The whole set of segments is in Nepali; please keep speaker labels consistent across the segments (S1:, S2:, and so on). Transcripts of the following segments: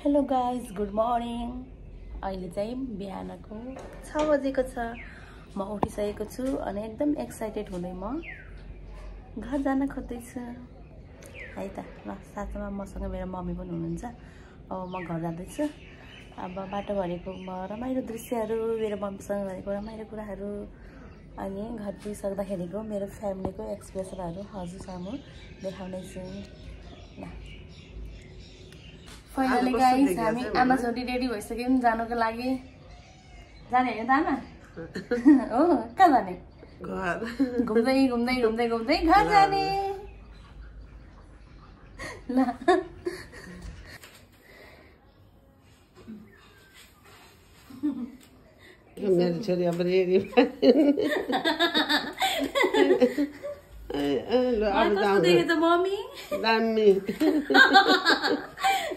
S1: Hello guys, good morning. अहिले चाहिँ बिहानको 6 बजेको छ। म उठिसकेको छु अनि एकदम एक्साइटेड हुँदै म घर जान खोज्दैछु है त। ल, साथमा मसँग मेरो मम्मी पनि हुनुहुन्छ। अब म घर जाँदैछु। अब बाटोभरिको रमाइलो दृश्यहरू, मेरो मम्मीसँग गरेको रमाइलो कुराहरू अनि घर पुगिसक्दाखेरिको मेरो फ्यामिलीको एक्सप्रेसनहरू हजुरसँग देखाउनेछु। ल, फाइनली गाइस, हामी आमा छोरी रेडी भइसक्यौँ जानको लागि। जाने होइन त आमा? हो, कहाँ जाने? घर। घुम्दै घुम्दै घुम्दै घुम्दै घर जाने। ल,
S2: मेरो छोरी अब रेडी
S1: कस्तो देखेछ मम्मी?
S2: दामी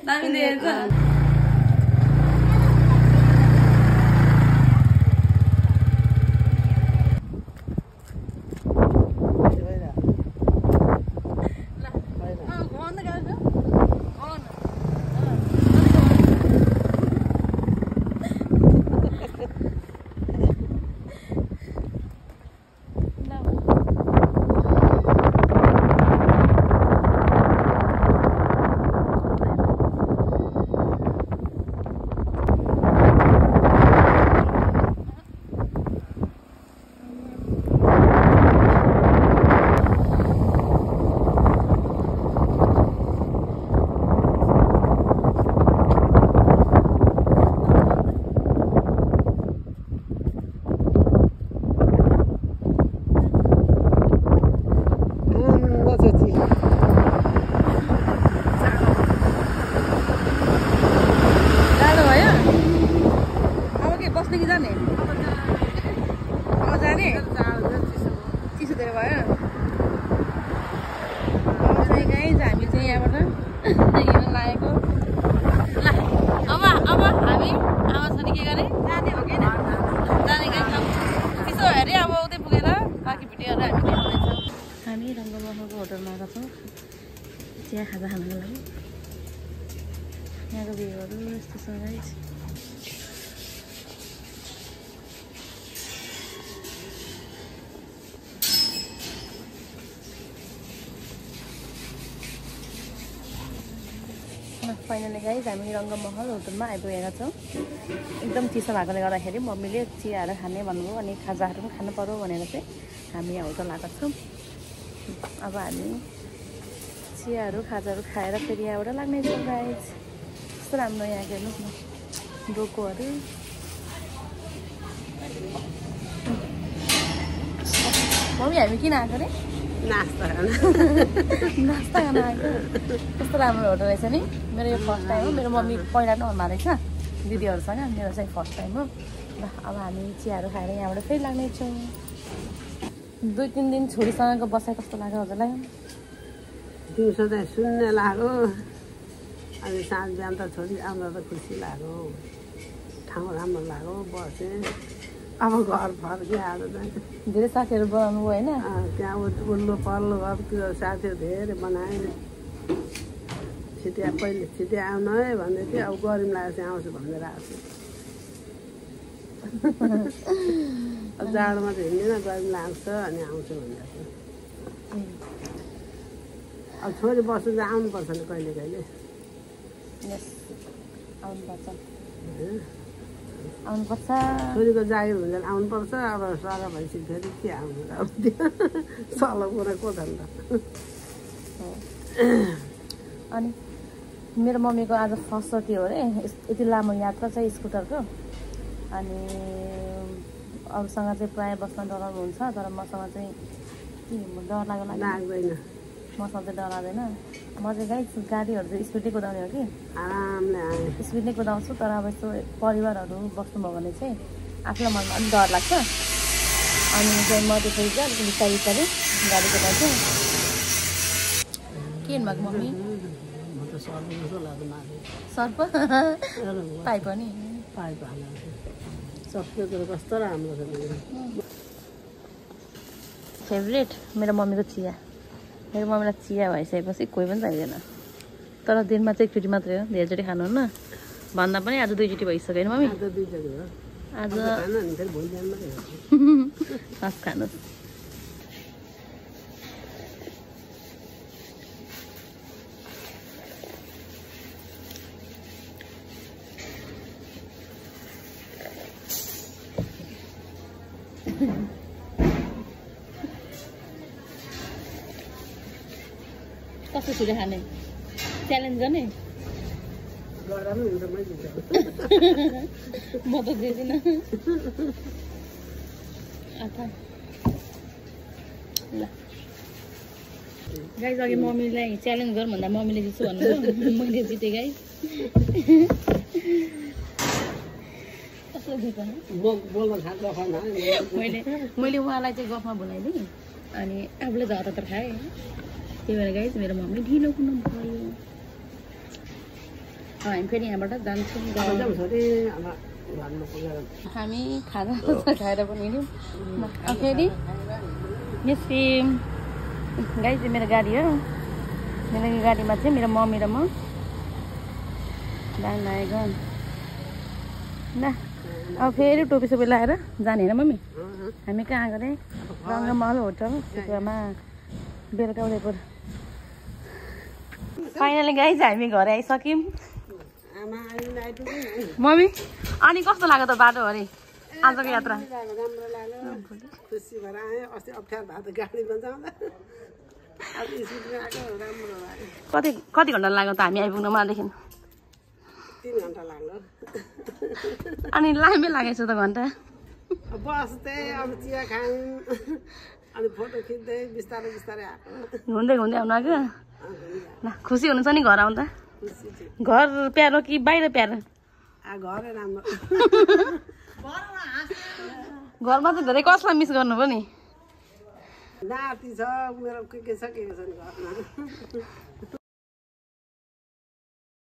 S1: दामी देखेछ। हामी रङ्गमहलको होटलमा आएको छौँ चिया खाजा खानको लागि। यहाँको भ्यूहरू यस्तो छ गाइस। फाइनली गाइस, हामी रङ्गमहल होटलमा आइपुगेका छौँ। एकदम चिसो भएकोले गर्दाखेरि मम्मीले चियाहरू खाने भन्नुभयो अनि खाजाहरू पनि खानु पर्यो भनेर चाहिँ हामी यहाँ होटल आएको छौँ। अब हामी चियाहरू खाजाहरू खाएर फेरि यहाँबाट लाग्नेछौँ गाइस। कस्तो राम्रो यहाँ हेर्नुहोस् न, डोकोहरू। मम्मी, हामी किन आएको अरे?
S2: नास्ता
S1: नास्ता गर्न आएको। कस्तो राम्रो होटल रहेछ नि। मेरो यो फर्स्ट टाइम हो। मेरो मम्मी पहिला नभन्दा रहेछ दिदीहरूसँग, मेरो चाहिँ फर्स्ट टाइम हो। ल, अब हामी चियाहरू खाएर यहाँबाट फेरि लाग्नेछौँ। 2-3 दिन छोरीसँगको बसाइ कस्तो लाग्यो हजुरलाई?
S2: दिउँसो चाहिँ सुन्ने लाग्यो, अनि साँझ बिहान त छोरी आउँदा त खुसी लाग्यो। ठाउँ राम्रो लाग्यो, बसेँ। अब घर फर्केँ। आज चाहिँ
S1: धेरै साथीहरू बनाउनु भयो होइन?
S2: त्यहाँ उल्लो पल्लो घरतिर साथीहरू धेरै बनाएँ। छिट्या पहिले छिट्या आउनु है भन्दै थियो। अब गरम लागेको चाहिँ आउँछु भनेर आएको छु। जाडोमा त हिँड्दैन, गरम लाग्छ अनि आउँछु भनेर थियो। अब छोरी बस्नु चाहिँ आउनुपर्छ नि कहिले कहिले।
S1: आउनुपर्छ।
S2: छोरीको जागिर हुन्छ आउनुपर्छ। अब सर भएपछि फेरि के आउनु अब त्यो सल कुरा को छ नि त।
S1: अनि मेरो मम्मीको आज फर्स्ट चोटि हो अरे यति लामो यात्रा चाहिँ स्कुटरको। अनि अरूसँग चाहिँ प्रायः बस्न डराउनुहुन्छ, तर मसँग चाहिँ डर लाग्दैन। मसँग चाहिँ डर लाग्दैन। म चाहिँ गाडीहरू चाहिँ स्पिडै कुदाउने हो कि,
S2: आरामले
S1: स्पिड नै कुदाउँछु। तर अब यस्तो परिवारहरू बस्नुभयो भने चाहिँ आफूलाई मनमा अलिक डर लाग्छ। अनि चाहिँ म त्यसरी चाहिँ अलिक बिस्तारै बिस्तारै गाडी कुदाउँछु। के हुनुभएको मम्मी? सर्प पाइप पनि
S2: पाइप हालेर सक्यो तर कस्तो राम्रो छ।
S1: फेभरेट मेरो मम्मीको चिया। मेरो मम्मीलाई चिया भइसकेपछि कोही पनि चाहिँदैन। तर दिनमा चाहिँ एकचोटि मात्रै हो, धेरैचोटि खानुहुन्न भन्दा पनि आज 2 चोटि भइसक्यो नि मम्मी।
S2: आज 2 चोटि हो।
S1: आज
S2: खानु नि फेरि भोलि बिहान मात्रै हो।
S1: हस् खानुहोस्। कस्तो छिटो खाने च्यालेन्ज गर्ने
S2: गर्दा पनि हुन्छ मैले दिन्छ।
S1: म त दिँदिन। आथा ल गाइस अघि मम्मीलाई च्यालेन्ज गर भन्दा मम्मीले जित्छु भन्नुभयो, मैले जितेँ गाइस। कस्तो जित्छ
S2: बोल्न थाल्छ खाना
S1: मैले उहाँलाई चाहिँ गफमा बोलाइदिएँ अनि आफूले त हतार खाएँ। त्यही भएर गाइस मेरो मम्मी ढिलो कुन भयो। हामी फेरि यहाँबाट जान्छौँ। हामी खाना खाएर पनि हिँड्यौँ फेरि निस्क्यौँ। गाइस चाहिँ मेरो गाडी हो, मेरो गाडीमा चाहिँ मेरो मम्मी र म जान लागेको ल। अब फेरि टोपी सोपी लगाएर जाने होइन मम्मी? हामी कहाँ गरे? रङ्गमहल होटल सुकुवामा बेलुका उदयपुर। फाइनली गाइस हामी घर आइसक्यौँ। मम्मी अनि कस्तो लाग्यो त बाटो अरे आजको यात्रा?
S2: राम्रो लाग्यो, खुसी भएर आएँ। अस्ति अप्ठ्यारो भएको त गाडीमा जाँदा, अब स्कुटमा आएको राम्रो लाग्यो।
S1: कति घन्टा लाग्यो त हामी आइपुग्नु मादेखि?
S2: 3 घन्टा लाग्यो।
S1: अनि लामै लागेछ त घन्टा।
S2: बस्दै अब चिया खायौँ अनि फोटो खिच्दै बिस्तारै बिस्तारै आएको।
S1: घुम्दै घुम्दै आउनु आएको ल। खुसी हुनुहुन्छ नि घर आउँदा?
S2: खुसी छु।
S1: घर प्यारो कि बाहिर प्यारो?
S2: घरै राम्रो।
S1: घरमा चाहिँ धेरै कसलाई मिस गर्नुभयो नि?
S2: नाति छ मेरो, के छ नि घरमा।